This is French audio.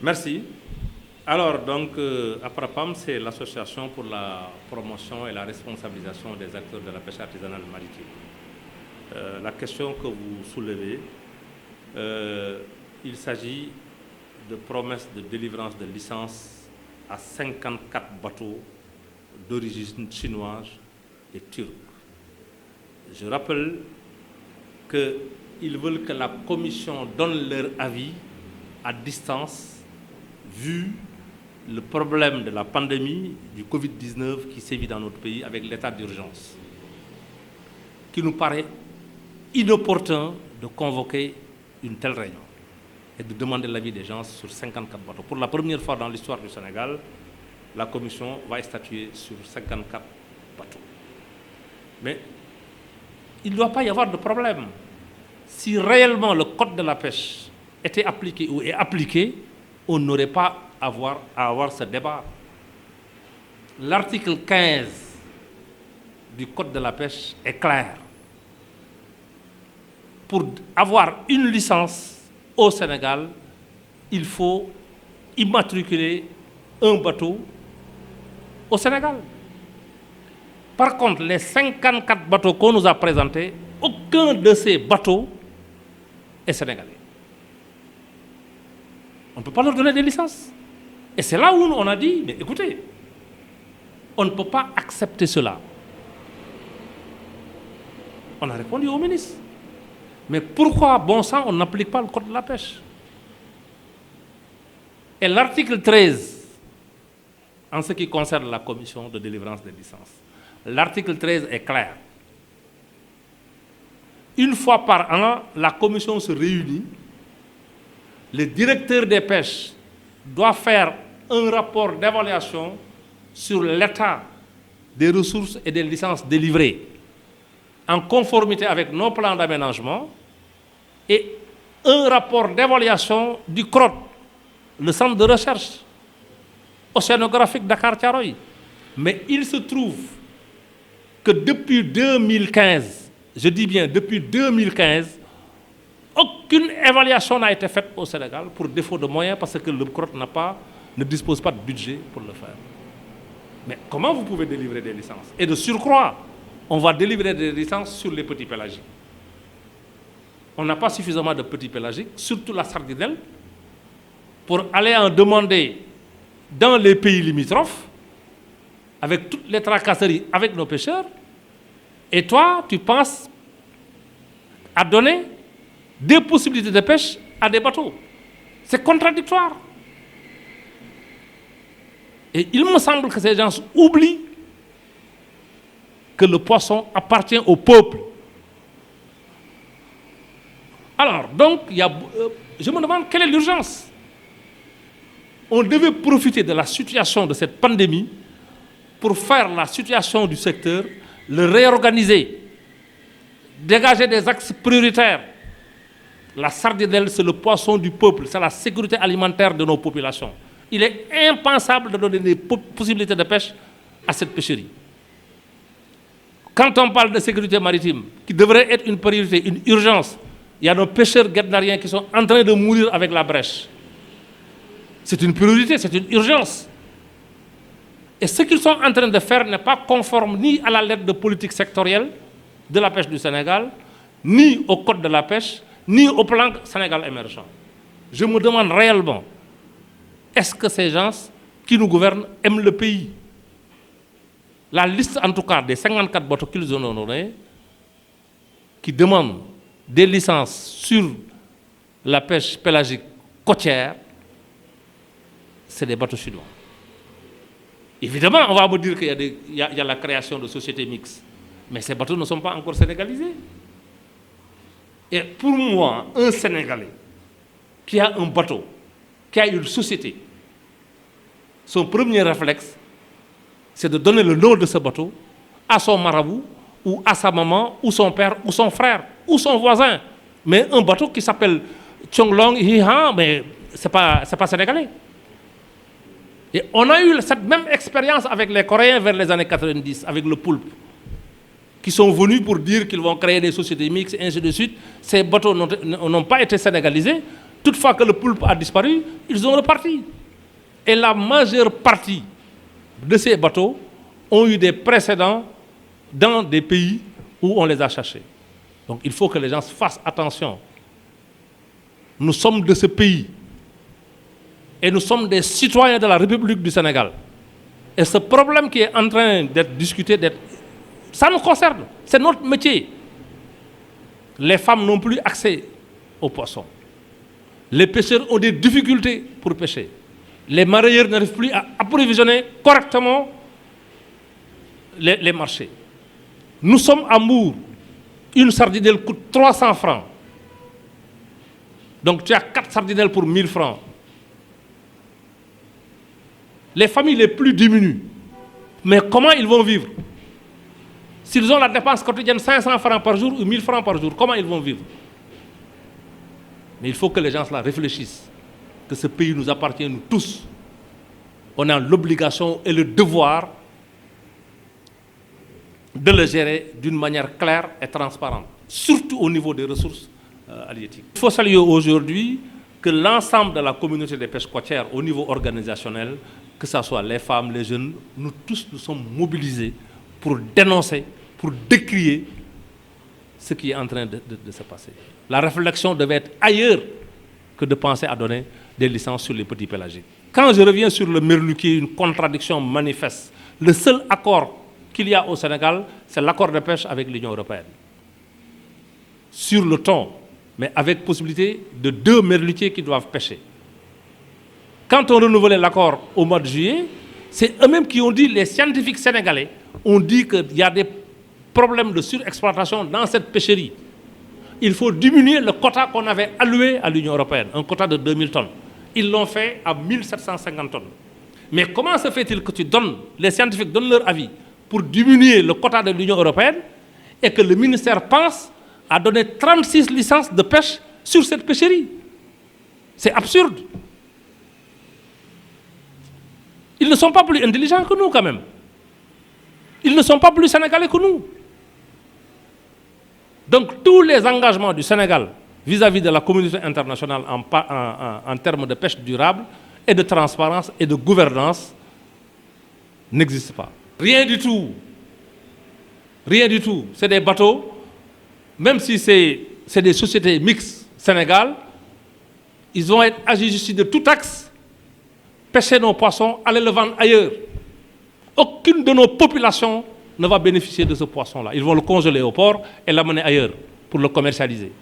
Merci. Alors, donc, APRAPAM, c'est l'Association pour la promotion et la responsabilisation des acteurs de la pêche artisanale maritime. La question que vous soulevez, il s'agit de promesses de délivrance de licences à 54 bateaux d'origine chinoise et turque. Je rappelle qu'ils veulent que la Commission donne leur avis à distance, vu le problème de la pandémie du Covid-19 qui sévit dans notre pays avec l'état d'urgence, qui nous paraît inopportun de convoquer une telle réunion et de demander l'avis des gens sur 54 bateaux. Pour la première fois dans l'histoire du Sénégal, la Commission va statuer sur 54 bateaux. Mais il ne doit pas y avoir de problème. Si réellement le code de la pêche était appliqué ou est appliqué, on n'aurait pas à avoir ce débat. L'article 15 du code de la pêche est clair. Pour avoir une licence au Sénégal, il faut immatriculer un bateau au Sénégal. Par contre, les 54 bateaux qu'on nous a présentés, aucun de ces bateaux est sénégalais. On ne peut pas leur donner des licences. Et c'est là où on a dit, mais écoutez, on ne peut pas accepter cela. On a répondu au ministre. Mais pourquoi, bon sang, on n'applique pas le code de la pêche? Et l'article 13, en ce qui concerne la commission de délivrance des licences, l'article 13 est clair. Une fois par an, la commission se réunit. Le directeur des pêches doit faire un rapport d'évaluation sur l'état des ressources et des licences délivrées en conformité avec nos plans d'aménagement et un rapport d'évaluation du CROD, le centre de recherche océanographique Dakar-Thiaroye. Mais il se trouve que depuis 2015, je dis bien depuis 2015, aucune évaluation n'a été faite au Sénégal pour défaut de moyens parce que le CROD ne dispose pas de budget pour le faire. Mais comment vous pouvez délivrer des licences? Et de surcroît, on va délivrer des licences sur les petits pélagiques. On n'a pas suffisamment de petits pélagiques, surtout la sardinelle, pour aller en demander dans les pays limitrophes, avec toutes les tracasseries avec nos pêcheurs. Et toi, tu penses à donner des possibilités de pêche à des bateaux. C'est contradictoire. Et il me semble que ces gens oublient que le poisson appartient au peuple. Alors, donc, je me demande quelle est l'urgence. On devait profiter de la situation de cette pandémie pour faire la situation du secteur, le réorganiser, dégager des axes prioritaires. La sardinelle, c'est le poisson du peuple, c'est la sécurité alimentaire de nos populations. Il est impensable de donner des possibilités de pêche à cette pêcherie. Quand on parle de sécurité maritime, qui devrait être une priorité, une urgence, il y a nos pêcheurs guetnariens qui sont en train de mourir avec la brèche. C'est une priorité, c'est une urgence. Et ce qu'ils sont en train de faire n'est pas conforme ni à la lettre de politique sectorielle de la pêche du Sénégal, ni au code de la pêche, ni au plan Sénégal émergent. Je me demande réellement, est-ce que ces gens qui nous gouvernent aiment le pays? La liste, en tout cas, des 54 bateaux qu'ils ont honorés, qui demandent des licences sur la pêche pélagique côtière, c'est des bateaux chinois. Évidemment, on va me dire qu'il y a la création de sociétés mixtes, mais ces bateaux ne sont pas encore sénégalisés. Et pour moi, un Sénégalais qui a un bateau, qui a une société, son premier réflexe, c'est de donner le nom de ce bateau à son marabout, ou à sa maman, ou son père, ou son frère, ou son voisin. Mais un bateau qui s'appelle Chonglong Hiha, mais c'est pas sénégalais. Et on a eu cette même expérience avec les Coréens vers les années 90, avec le poulpe, qui sont venus pour dire qu'ils vont créer des sociétés mixtes, et ainsi de suite. Ces bateaux n'ont pas été sénégalisés, Toutefois que le poulpe a disparu, ils ont reparti. Et la majeure partie de ces bateaux ont eu des précédents dans des pays où on les a cherchés. Donc il faut que les gens fassent attention. Nous sommes de ce pays et nous sommes des citoyens de la République du Sénégal. Et ce problème qui est en train d'être discuté, ça nous concerne, c'est notre métier. Les femmes n'ont plus accès aux poissons. Les pêcheurs ont des difficultés pour pêcher. Les mareyeurs n'arrivent plus à approvisionner correctement les marchés. Nous sommes à Mbour. Une sardinelle coûte 300 francs. Donc tu as 4 sardinelles pour 1000 francs. Les familles les plus diminuées. Mais comment ils vont vivre? S'ils ont la dépense quotidienne 500 francs par jour ou 1000 francs par jour, comment ils vont vivre? Mais il faut que les gens là réfléchissent. Que ce pays nous appartient, nous tous. On a l'obligation et le devoir de le gérer d'une manière claire et transparente, surtout au niveau des ressources halieutiques. Il faut saluer aujourd'hui que l'ensemble de la communauté des pêches côtières au niveau organisationnel, que ce soit les femmes, les jeunes, nous tous nous sommes mobilisés pour dénoncer, pour décrier ce qui est en train de se passer. La réflexion devait être ailleurs que de penser à donner des licences sur les petits pélagiques. Quand je reviens sur le merlu, qui est une contradiction manifeste, le seul accord qu'il y a au Sénégal, c'est l'accord de pêche avec l'Union européenne. Sur le thon, mais avec possibilité de 2 merlutiers qui doivent pêcher. Quand on renouvelait l'accord au mois de juillet, c'est eux-mêmes qui ont dit, les scientifiques sénégalais ont dit qu'il y a des problèmes de surexploitation dans cette pêcherie. Il faut diminuer le quota qu'on avait alloué à l'Union européenne, un quota de 2000 tonnes. Ils l'ont fait à 1750 tonnes. Mais comment se fait-il que les scientifiques donnent leur avis pour diminuer le quota de l'Union européenne et que le ministère pense à donner 36 licences de pêche sur cette pêcherie? C'est absurde. Ils ne sont pas plus intelligents que nous quand même. Ils ne sont pas plus sénégalais que nous. Donc tous les engagements du Sénégal vis-à-vis de la communauté internationale en termes de pêche durable et de transparence et de gouvernance n'existent pas. Rien du tout. Rien du tout. C'est des bateaux, même si c'est des sociétés mixtes Sénégal, ils vont être assujettis de tout taxe, pêcher nos poissons, aller le vendre ailleurs. Aucune de nos populations ne va bénéficier de ce poisson-là. Ils vont le congeler au port et l'amener ailleurs pour le commercialiser.